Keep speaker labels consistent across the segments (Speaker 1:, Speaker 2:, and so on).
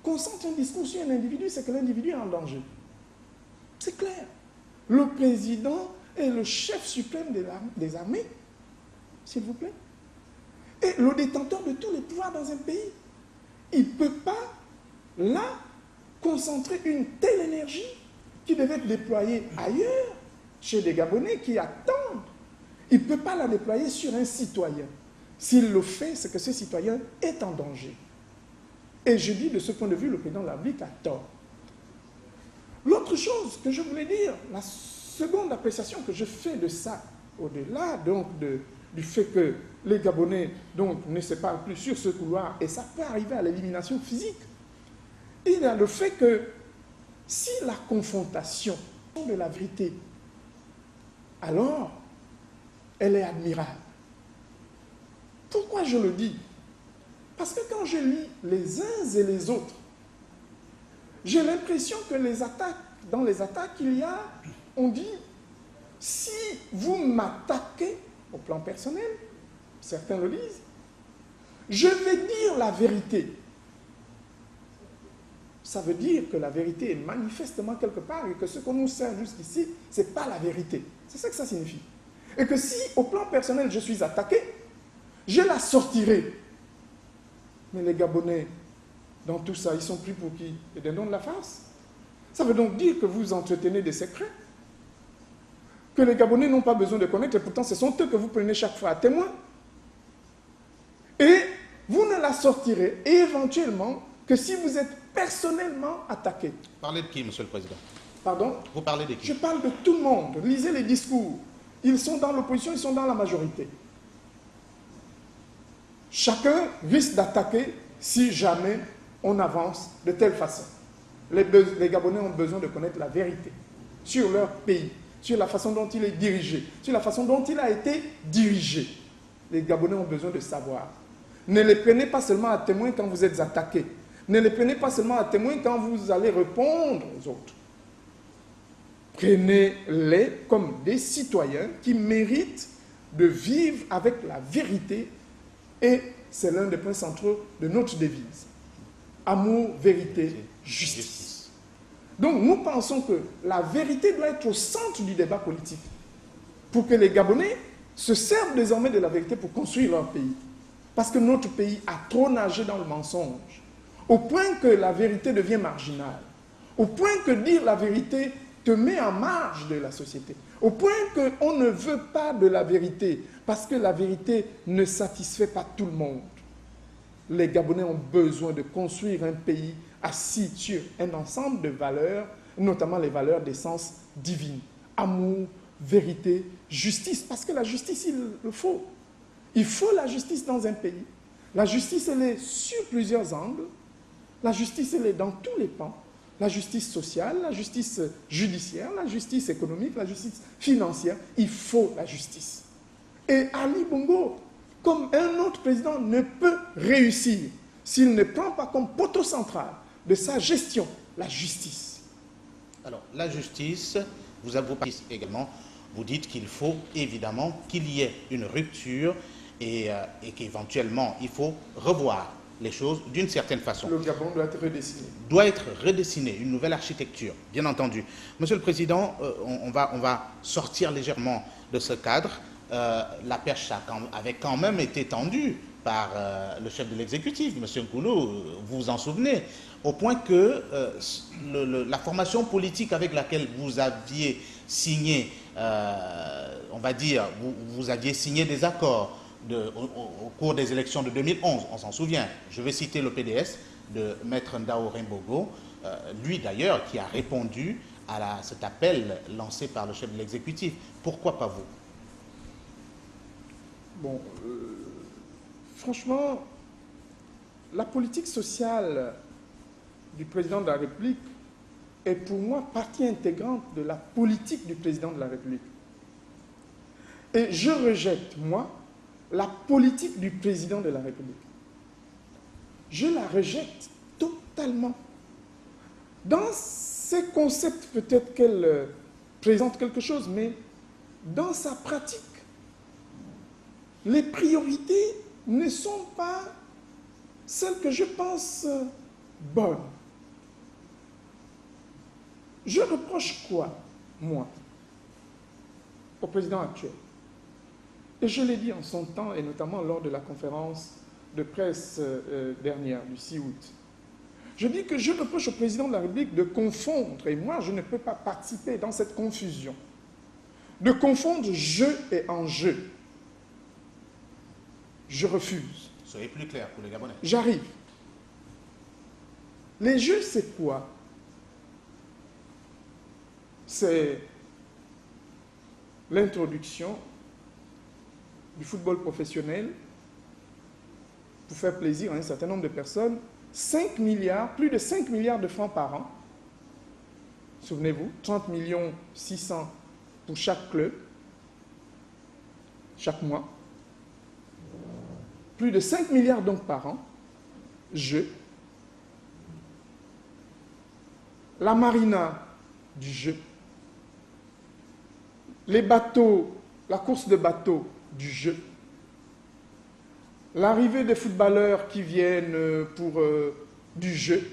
Speaker 1: concentre un discours sur un individu, c'est que l'individu est en danger. C'est clair. Le président est le chef suprême des armées, s'il vous plaît. Et le détenteur de tous les pouvoirs dans un pays. Il ne peut pas, là, concentrer une telle énergie qui devait être déployée ailleurs, chez des Gabonais qui attendent. Il ne peut pas la déployer sur un citoyen. S'il le fait, c'est que ce citoyen est en danger. Et je dis, de ce point de vue, le président de la République a tort. L'autre chose que je voulais dire, la seconde appréciation que je fais de ça, au-delà donc du fait que les Gabonais donc, ne se parlent plus sur ce couloir, et ça peut arriver à l'élimination physique, il y a le fait que si la confrontation de la vérité, alors elle est admirable. Pourquoi je le dis? Parce que quand je lis les uns et les autres, j'ai l'impression que dans les attaques qu'il y a, on dit, si vous m'attaquez au plan personnel, certains le disent, je vais dire la vérité. Ça veut dire que la vérité est manifestement quelque part et que ce qu'on nous sert jusqu'ici, ce n'est pas la vérité. C'est ça que ça signifie. Et que si, au plan personnel, je suis attaqué, je la sortirai. Mais les Gabonais, dans tout ça, ils sont pris pour qui? Et des noms de la farce. Ça veut donc dire que vous entretenez des secrets que les Gabonais n'ont pas besoin de connaître, et pourtant ce sont eux que vous prenez chaque fois à témoin. Et vous ne la sortirez éventuellement que si vous êtes personnellement attaqué.
Speaker 2: Parlez de qui, Monsieur le Président?
Speaker 1: Pardon?
Speaker 2: Vous parlez de qui?
Speaker 1: Je parle de tout le monde. Lisez les discours. Ils sont dans l'opposition, ils sont dans la majorité. Chacun risque d'attaquer si jamais on avance de telle façon. Les Gabonais ont besoin de connaître la vérité sur leur pays, sur la façon dont il est dirigé, sur la façon dont il a été dirigé. Les Gabonais ont besoin de savoir. Ne les prenez pas seulement à témoin quand vous êtes attaqué. Ne les prenez pas seulement à témoin quand vous allez répondre aux autres. Prenez-les comme des citoyens qui méritent de vivre avec la vérité, et c'est l'un des points centraux de notre devise. Amour, vérité, justice. Donc nous pensons que la vérité doit être au centre du débat politique pour que les Gabonais se servent désormais de la vérité pour construire leur pays. Parce que notre pays a trop nagé dans le mensonge, au point que la vérité devient marginale, au point que dire la vérité te met en marge de la société, au point qu'on ne veut pas de la vérité, parce que la vérité ne satisfait pas tout le monde. Les Gabonais ont besoin de construire un pays assis sur un ensemble de valeurs, notamment les valeurs d'essence divine. Amour, vérité, justice, parce que la justice, il le faut. Il faut la justice dans un pays. La justice, elle est sur plusieurs angles. La justice, elle est dans tous les pans. La justice sociale, la justice judiciaire, la justice économique, la justice financière. Il faut la justice. Et Ali Bongo, comme un autre président, ne peut réussir s'il ne prend pas comme poteau central de sa gestion la justice.
Speaker 2: Alors, la justice, vous parlez également, vous dites qu'il faut évidemment qu'il y ait une rupture et qu'éventuellement, il faut revoir les choses d'une certaine façon.
Speaker 1: Le Gabon doit être redessiné.
Speaker 2: Doit être redessiné, une nouvelle architecture, bien entendu. Monsieur le Président, on va sortir légèrement de ce cadre. La perche avait quand même été tendue par le chef de l'exécutif, M. Nkoulou, vous vous en souvenez, au point que la formation politique avec laquelle vous aviez signé, on va dire, vous aviez signé des accords au cours des élections de 2011, on s'en souvient. Je vais citer le PDS de Maître Ndao Rimbogo, lui d'ailleurs qui a répondu à cet appel lancé par le chef de l'exécutif. Pourquoi pas vous?
Speaker 1: Bon, franchement, la politique sociale du président de la République est pour moi partie intégrante de la politique du président de la République. Et je rejette, moi, la politique du président de la République. Je la rejette totalement. Dans ses concepts, peut-être qu'elle présente quelque chose, mais dans sa pratique, les priorités ne sont pas celles que je pense bonnes. Je reproche quoi, moi, au président actuel? Et je l'ai dit en son temps, et notamment lors de la conférence de presse dernière, du 6 août. Je dis que je reproche au président de la République de confondre, et moi je ne peux pas participer dans cette confusion, de confondre jeu et enjeu. Je refuse.
Speaker 2: Soyez plus clair pour les Gabonais.
Speaker 1: J'arrive. Les jeux, c'est quoi? C'est l'introduction du football professionnel pour faire plaisir à un certain nombre de personnes. 5 milliards, plus de 5 milliards de francs par an. Souvenez-vous, 30 millions 600 pour chaque club, chaque mois. Plus de 5 milliards donc par an. Jeu. La marina du jeu. Les bateaux, la course de bateaux du jeu. L'arrivée des footballeurs qui viennent pour du jeu.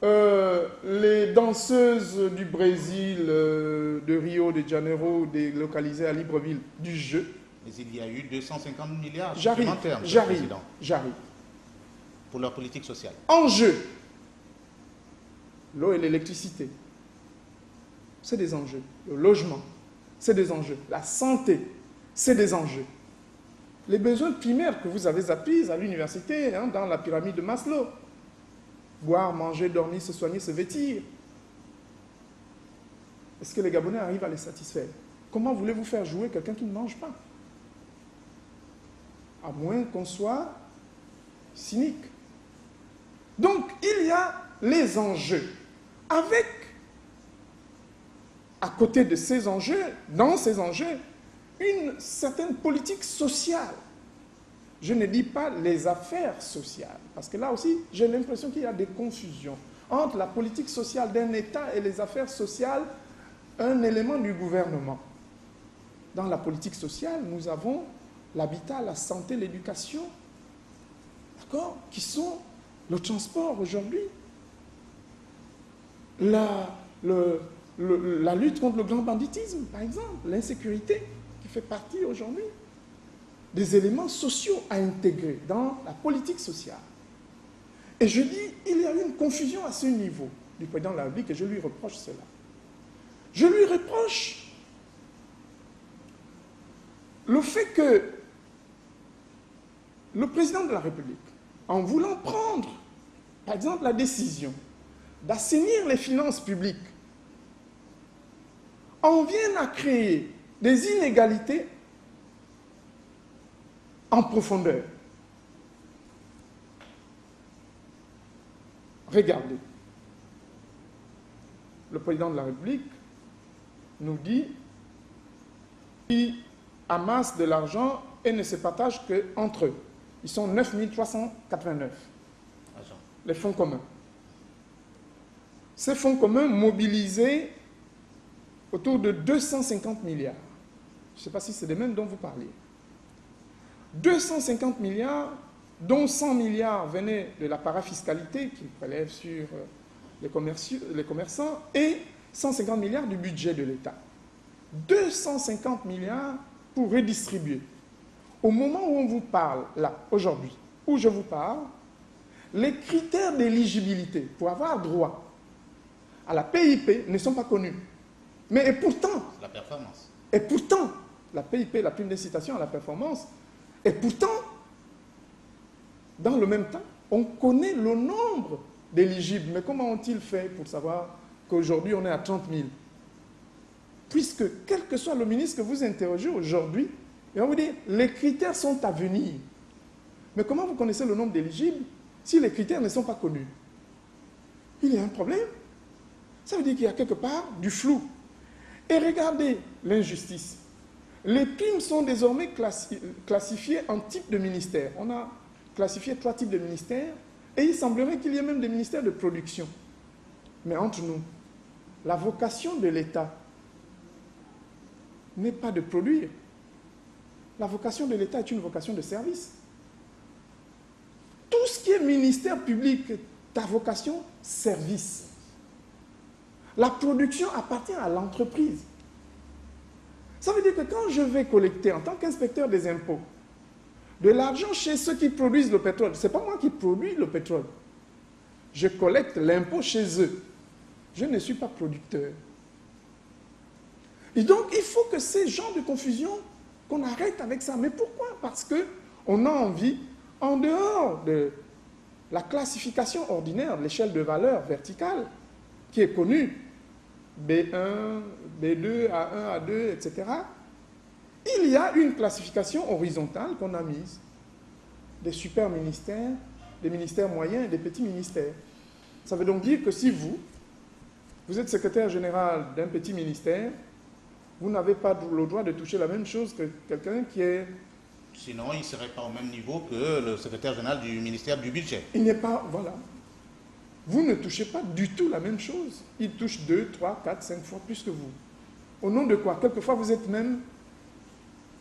Speaker 1: Les danseuses du Brésil, de Rio de Janeiro, délocalisées à Libreville, du jeu.
Speaker 2: Mais il y a eu 250 milliards
Speaker 1: J'arrive.
Speaker 2: Pour leur politique sociale.
Speaker 1: Enjeux. L'eau et l'électricité. C'est des enjeux. Le logement, c'est des enjeux. La santé, c'est des enjeux. Les besoins primaires que vous avez appris à l'université, dans la pyramide de Maslow. Boire, manger, dormir, se soigner, se vêtir. Est-ce que les Gabonais arrivent à les satisfaire? Comment voulez-vous faire jouer quelqu'un qui ne mange pas? À moins qu'on soit cynique. Donc, il y a les enjeux. Avec, à côté de ces enjeux, dans ces enjeux, une certaine politique sociale. Je ne dis pas les affaires sociales, parce que là aussi, j'ai l'impression qu'il y a des confusions entre la politique sociale d'un État et les affaires sociales, un élément du gouvernement. Dans la politique sociale, nous avons l'habitat, la santé, l'éducation, d'accord, qui sont le transport aujourd'hui, la lutte contre le grand banditisme, par exemple, l'insécurité, qui fait partie aujourd'hui des éléments sociaux à intégrer dans la politique sociale. Et je dis, il y a eu une confusion à ce niveau du président de la République et je lui reproche cela. Je lui reproche le fait que le président de la République, en voulant prendre, par exemple, la décision d'assainir les finances publiques, en vienne à créer des inégalités en profondeur. Regardez, le président de la République nous dit qu'ils amassent de l'argent et ne se partagent qu'entre eux. Ils sont 9 389, les fonds communs. Ces fonds communs mobilisés autour de 250 milliards. Je ne sais pas si c'est les mêmes dont vous parlez. 250 milliards, dont 100 milliards venaient de la parafiscalité qui prélève sur les commerçants et 150 milliards du budget de l'État. 250 milliards pour redistribuer. Au moment où on vous parle, là, aujourd'hui, où je vous parle, les critères d'éligibilité pour avoir droit à la PIP ne sont pas connus. Mais et pourtant,
Speaker 2: la performance.
Speaker 1: Et pourtant, la PIP, la prime d'incitation à la performance, et pourtant, dans le même temps, on connaît le nombre d'éligibles. Mais comment ont-ils fait pour savoir qu'aujourd'hui on est à 30 000? Puisque, quel que soit le ministre que vous interrogez aujourd'hui, il va vous dire, les critères sont à venir. Mais comment vous connaissez le nombre d'éligibles si les critères ne sont pas connus? Il y a un problème. Ça veut dire qu'il y a quelque part du flou. Et regardez l'injustice. Les primes sont désormais classifiées en types de ministères. On a classifié 3 types de ministères et il semblerait qu'il y ait même des ministères de production. Mais entre nous, la vocation de l'État n'est pas de produire. La vocation de l'État est une vocation de service. Tout ce qui est ministère public, ta vocation, service. La production appartient à l'entreprise. Ça veut dire que quand je vais collecter en tant qu'inspecteur des impôts de l'argent chez ceux qui produisent le pétrole, ce n'est pas moi qui produis le pétrole. Je collecte l'impôt chez eux. Je ne suis pas producteur. Et donc, il faut que ces genres de confusion, qu'on arrête avec ça. Mais pourquoi? Parce qu'on a envie, en dehors de la classification ordinaire, l'échelle de valeur verticale, qui est connue, B1, B2, A1, A2, etc., il y a une classification horizontale qu'on a mise. Des super ministères, des ministères moyens et des petits ministères. Ça veut donc dire que si vous êtes secrétaire général d'un petit ministère, vous n'avez pas le droit de toucher la même chose que quelqu'un qui est...
Speaker 2: Sinon, il ne serait pas au même niveau que le secrétaire général du ministère du budget.
Speaker 1: Il n'est pas... Voilà. Vous ne touchez pas du tout la même chose. Il touche 2, 3, 4, 5 fois plus que vous. Au nom de quoi? Quelquefois, vous êtes même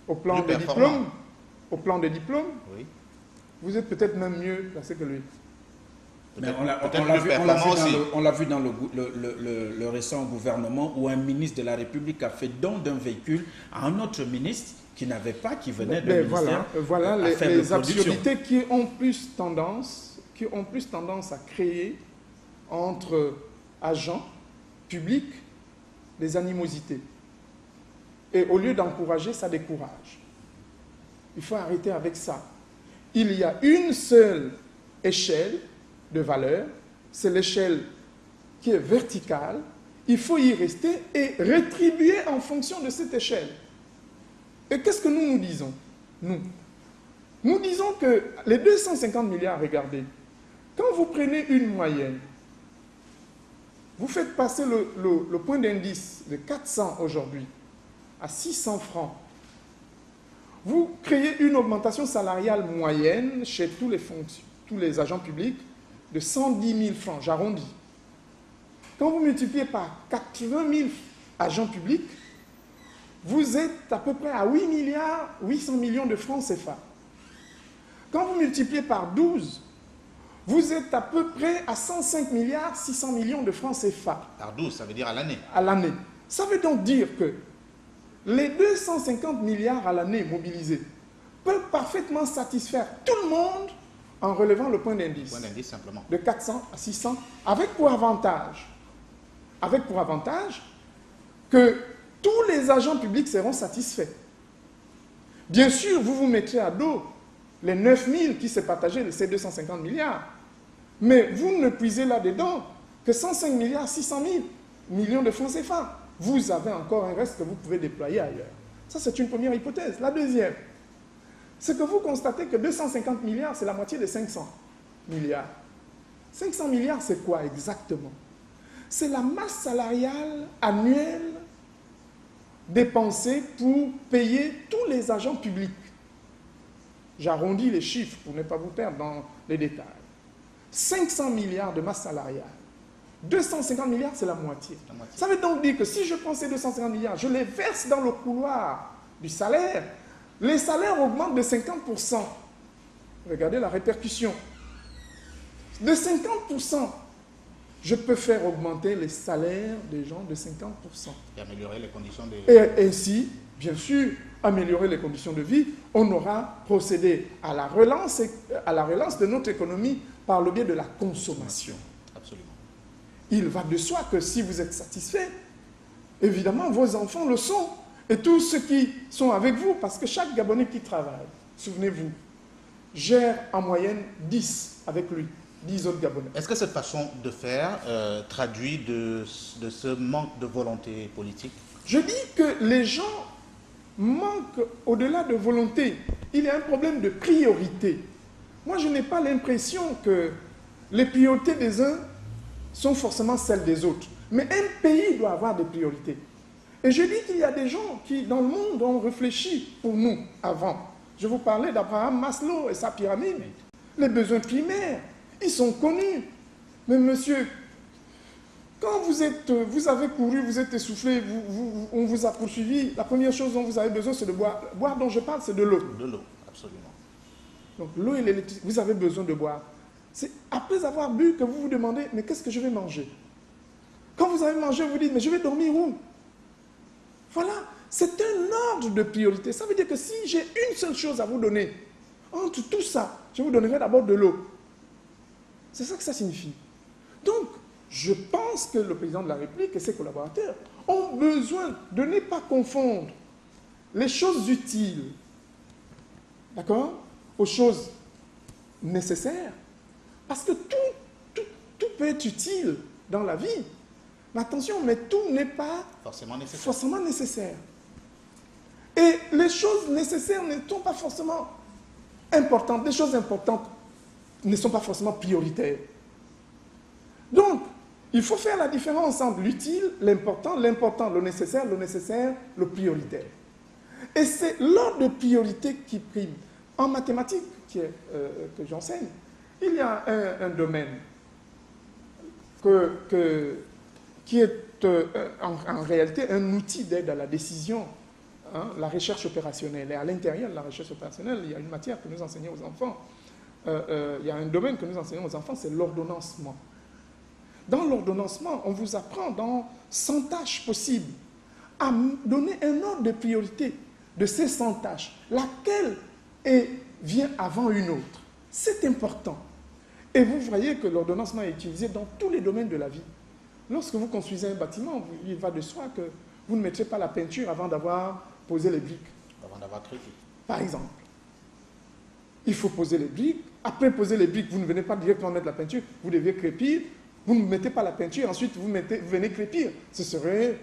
Speaker 1: au plan des diplômes. Au plan des diplômes, oui. Vous êtes peut-être même mieux placé que lui.
Speaker 3: Mais on l'a vu dans le récent gouvernement où un ministre de la République a fait don d'un véhicule à un autre ministre qui n'avait pas, qui venait de ministère.
Speaker 1: Voilà les absurdités qui ont plus tendance à créer entre agents publics des animosités. Et au lieu d'encourager, ça décourage. Il faut arrêter avec ça. Il y a une seule échelle de valeur, c'est l'échelle qui est verticale. Il faut y rester et rétribuer en fonction de cette échelle. Et qu'est-ce que nous disons? Nous disons que les 250 milliards, regardez, quand vous prenez une moyenne, vous faites passer le point d'indice de 400 aujourd'hui à 600 francs, vous créez une augmentation salariale moyenne chez tous les agents publics de 110 000 francs, j'arrondis. Quand vous multipliez par 80 000 agents publics, vous êtes à peu près à 8 milliards 800 millions de francs CFA. Quand vous multipliez par 12, vous êtes à peu près à 105 milliards 600 millions de francs CFA.
Speaker 2: Par 12, ça veut dire à l'année.
Speaker 1: À l'année. Ça veut donc dire que les 250 milliards à l'année mobilisés peuvent parfaitement satisfaire tout le monde en relevant le point d'indice.
Speaker 2: Point d'indice simplement.
Speaker 1: De 400 à 600, avec pour avantage que tous les agents publics seront satisfaits. Bien sûr, vous vous mettrez à dos les 9 000 qui s'est partagé de ces 250 milliards. Mais vous ne puisez là-dedans que 105 milliards 600 000 millions de francs CFA. Vous avez encore un reste que vous pouvez déployer ailleurs. Ça, c'est une première hypothèse. La deuxième, c'est que vous constatez que 250 milliards, c'est la moitié de 500 milliards. 500 milliards, c'est quoi exactement? C'est la masse salariale annuelle dépensée pour payer tous les agents publics. J'arrondis les chiffres pour ne pas vous perdre dans les détails. 500 milliards de masse salariale. 250 milliards, c'est la moitié. Ça veut donc dire que si je prends ces 250 milliards, je les verse dans le couloir du salaire, les salaires augmentent de 50%. Regardez la répercussion. De 50%, je peux faire augmenter les salaires des gens de 50%.
Speaker 2: Et améliorer les conditions de...
Speaker 1: Et ainsi, bien sûr, améliorer les conditions de vie, on aura procédé à la relance de notre économie par le biais de la consommation.
Speaker 2: Absolument.
Speaker 1: Il va de soi que si vous êtes satisfait, évidemment, vos enfants le sont. Et tous ceux qui sont avec vous, parce que chaque Gabonais qui travaille, souvenez-vous, gère en moyenne 10 avec lui, 10 autres Gabonais.
Speaker 2: Est-ce que cette façon de faire traduit de ce manque de volonté politique?
Speaker 1: Je dis que les gens manquent, au-delà de volonté, il y a un problème de priorité. Moi, je n'ai pas l'impression que les priorités des uns sont forcément celles des autres. Mais un pays doit avoir des priorités. Et je dis qu'il y a des gens qui, dans le monde, ont réfléchi pour nous avant. Je vous parlais d'Abraham Maslow et sa pyramide. Les besoins primaires, ils sont connus. Mais monsieur, quand vous avez couru, vous êtes essoufflé, on vous a poursuivi, la première chose dont vous avez besoin, c'est de boire. Boire dont je parle, c'est de l'eau.
Speaker 2: De l'eau, absolument.
Speaker 1: Donc l'eau et l'électricité, vous avez besoin de boire. C'est après avoir bu que vous vous demandez, mais qu'est-ce que je vais manger? Quand vous avez mangé, vous vous dites, mais je vais dormir où? Voilà, c'est un ordre de priorité. Ça veut dire que si j'ai une seule chose à vous donner, entre tout ça, je vous donnerai d'abord de l'eau. C'est ça que ça signifie. Donc, je pense que le président de la République et ses collaborateurs ont besoin de ne pas confondre les choses utiles, d'accord, aux choses nécessaires. Parce que tout peut être utile dans la vie. Mais attention, mais tout n'est pas forcément nécessaire. Et les choses nécessaires ne sont pas forcément importantes. Les choses importantes ne sont pas forcément prioritaires. Donc, il faut faire la différence entre l'utile, l'important, le nécessaire, le prioritaire. Et c'est l'ordre de priorité qui prime. En mathématiques, que j'enseigne, il y a un domaine qui est en réalité un outil d'aide à la décision, hein, la recherche opérationnelle. Et à l'intérieur de la recherche opérationnelle, il y a une matière que nous enseignons aux enfants. Il y a un domaine que nous enseignons aux enfants, c'est l'ordonnancement. Dans l'ordonnancement, on vous apprend dans 100 tâches possibles à donner un ordre de priorité de ces 100 tâches. Laquelle vient avant une autre. C'est important. Et vous voyez que l'ordonnancement est utilisé dans tous les domaines de la vie. Lorsque vous construisez un bâtiment, il va de soi que vous ne mettrez pas la peinture avant d'avoir posé les briques.
Speaker 2: Avant d'avoir crépi.
Speaker 1: Par exemple. Il faut poser les briques. Après poser les briques, vous ne venez pas directement mettre la peinture. Vous devez crépir. Vous ne mettez pas la peinture. Ensuite, vous venez crépir. Ce serait...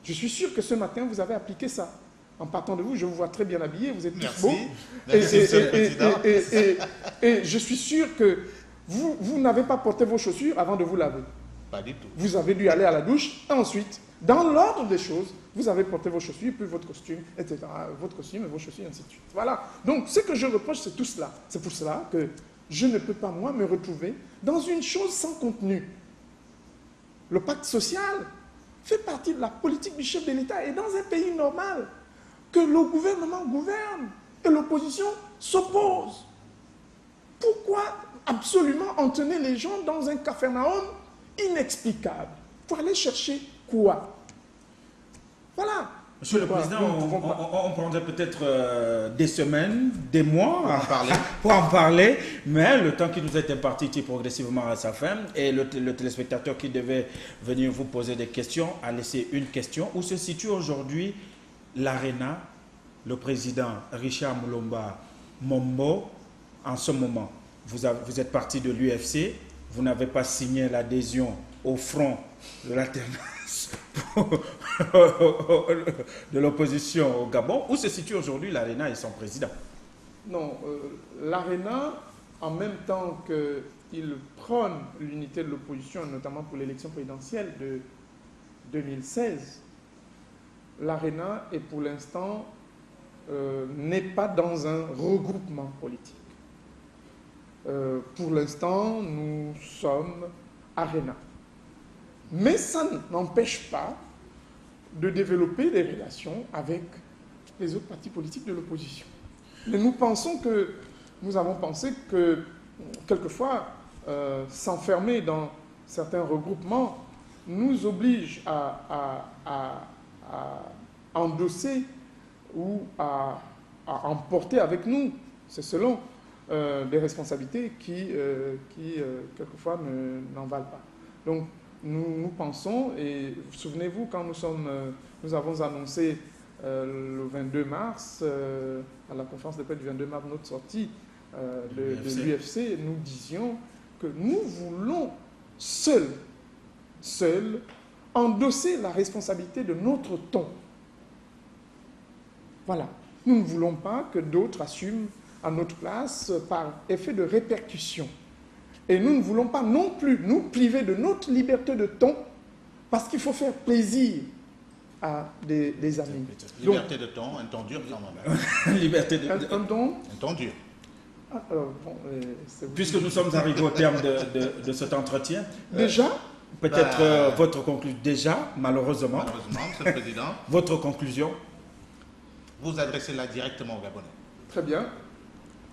Speaker 1: Je suis sûr que ce matin, vous avez appliqué ça. En partant de vous, je vous vois très bien habillé. Vous êtes tous beaux. Et je suis sûr que vous n'avez pas porté vos chaussures avant de vous laver.
Speaker 2: Pas du tout.
Speaker 1: Vous avez dû aller à la douche. Et ensuite, dans l'ordre des choses, vous avez porté vos chaussures, puis votre costume, etc. Votre costume et vos chaussures, ainsi de suite. Voilà. Donc, ce que je reproche, c'est tout cela. C'est pour cela que je ne peux pas, moi, me retrouver dans une chose sans contenu. Le pacte social fait partie de la politique du chef de l'État. Et dans un pays normal, que le gouvernement gouverne et l'opposition s'oppose. Pourquoi absolument entraîner les gens dans un capharnaüm inexplicable? Pour aller chercher quoi? Voilà.
Speaker 3: Monsieur le Président, on prendrait peut-être des semaines, des mois pour en parler, mais le temps qui nous est imparti tire progressivement à sa fin et le téléspectateur qui devait venir vous poser des questions a laissé une question. Où se situe aujourd'hui l'ARENA, le président Richard Mulumba Mombo, en ce moment? Vous êtes parti de l'UFC, vous n'avez pas signé l'adhésion au front de l'alternance de l'opposition au Gabon. Où se situe aujourd'hui l'ARENA et son président?
Speaker 1: Non, l'ARENA, en même temps qu'il prône l'unité de l'opposition, notamment pour l'élection présidentielle de 2016, l'ARENA est pour l'instant n'est pas dans un regroupement politique. Pour l'instant, nous sommes ARENA. Mais ça n'empêche pas de développer des relations avec les autres partis politiques de l'opposition. Mais nous avons pensé que, quelquefois, s'enfermer dans certains regroupements nous oblige à endosser ou à emporter avec nous, c'est selon, des responsabilités qui quelquefois n'en valent pas. Donc, nous pensons, et souvenez-vous, quand nous avons annoncé le 22 mars, à la conférence de presse du 22 mars, notre sortie de l'UFC, nous disions que nous voulons seuls endosser la responsabilité de notre ton. Voilà. Nous ne voulons pas que d'autres assument à notre place par effet de répercussion. Et nous ne voulons pas non plus nous priver de notre liberté de ton parce qu'il faut faire plaisir à des amis.
Speaker 2: Liberté de ton, un ton dur quand même.
Speaker 3: Liberté de
Speaker 1: un ton
Speaker 2: Un ton dur.
Speaker 1: Ah,
Speaker 3: puisque nous sommes arrivés au terme de cet entretien.
Speaker 1: Déjà
Speaker 3: peut-être votre conclusion. Déjà, malheureusement.
Speaker 2: Malheureusement, Monsieur le Président.
Speaker 3: Votre conclusion.
Speaker 2: Vous adressez-la directement aux Gabonais.
Speaker 1: Très bien.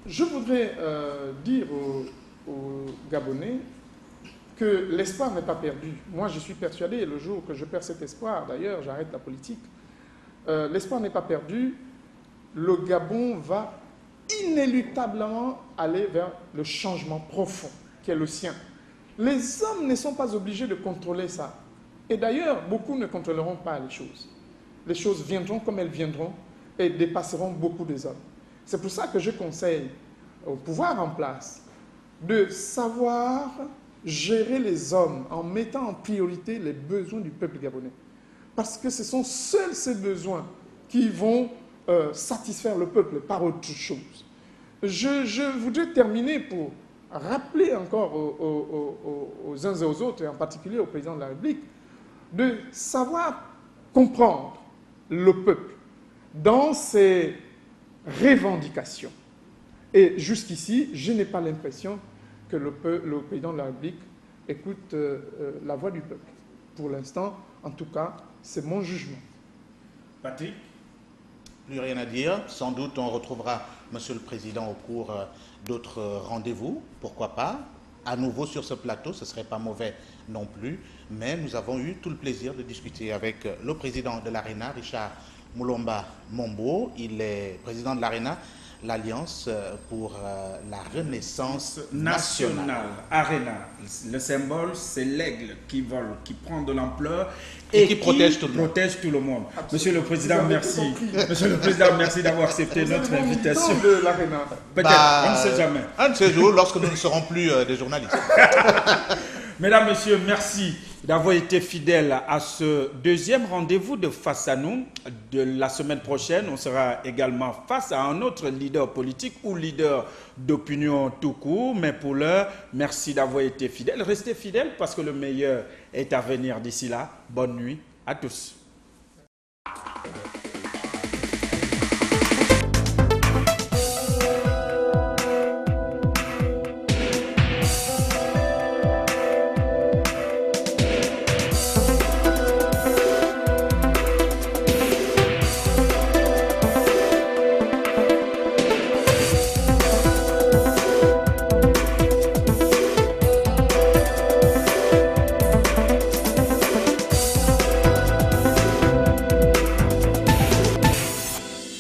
Speaker 1: Je voudrais dire aux Gabonais que l'espoir n'est pas perdu. Moi, je suis persuadé, le jour que je perds cet espoir, d'ailleurs, j'arrête la politique, l'espoir n'est pas perdu. Le Gabon va inéluctablement aller vers le changement profond qui est le sien. Les hommes ne sont pas obligés de contrôler ça. Et d'ailleurs, beaucoup ne contrôleront pas les choses. Les choses viendront comme elles viendront et dépasseront beaucoup des hommes. C'est pour ça que je conseille au pouvoir en place de savoir gérer les hommes en mettant en priorité les besoins du peuple gabonais. Parce que ce sont seuls ces besoins qui vont satisfaire le peuple par autre chose. Je voudrais terminer pour rappeler encore aux uns et aux autres, et en particulier au président de la République, de savoir comprendre le peuple dans ses revendications. Et jusqu'ici, je n'ai pas l'impression que le président de la République écoute la voix du peuple. Pour l'instant, en tout cas, c'est mon jugement.
Speaker 3: Patrick?
Speaker 2: Plus rien à dire. Sans doute, on retrouvera Monsieur le Président au cours d'autres rendez-vous. Pourquoi pas? À nouveau sur ce plateau, ce ne serait pas mauvais non plus. Mais nous avons eu tout le plaisir de discuter avec le président de l'ARENA, Richard Moulomba Mombo. Il est président de l'ARENA, l'Alliance pour la Renaissance nationale.
Speaker 3: ARENA, le symbole, c'est l'aigle qui vole, qui prend de l'ampleur
Speaker 2: et qui protège tout le monde.
Speaker 3: Absolument. Monsieur le Président, merci. Monsieur le Président, merci d'avoir accepté notre invitation. Peut-être, on ne sait jamais.
Speaker 2: Un de ces jours, lorsque nous ne serons plus des journalistes.
Speaker 3: Mesdames, Messieurs, merci d'avoir été fidèles à ce deuxième rendez-vous de Face à nous. De la semaine prochaine, on sera également face à un autre leader politique ou leader d'opinion tout court. Mais pour l'heure, merci d'avoir été fidèles. Restez fidèles parce que le meilleur est à venir d'ici là. Bonne nuit à tous.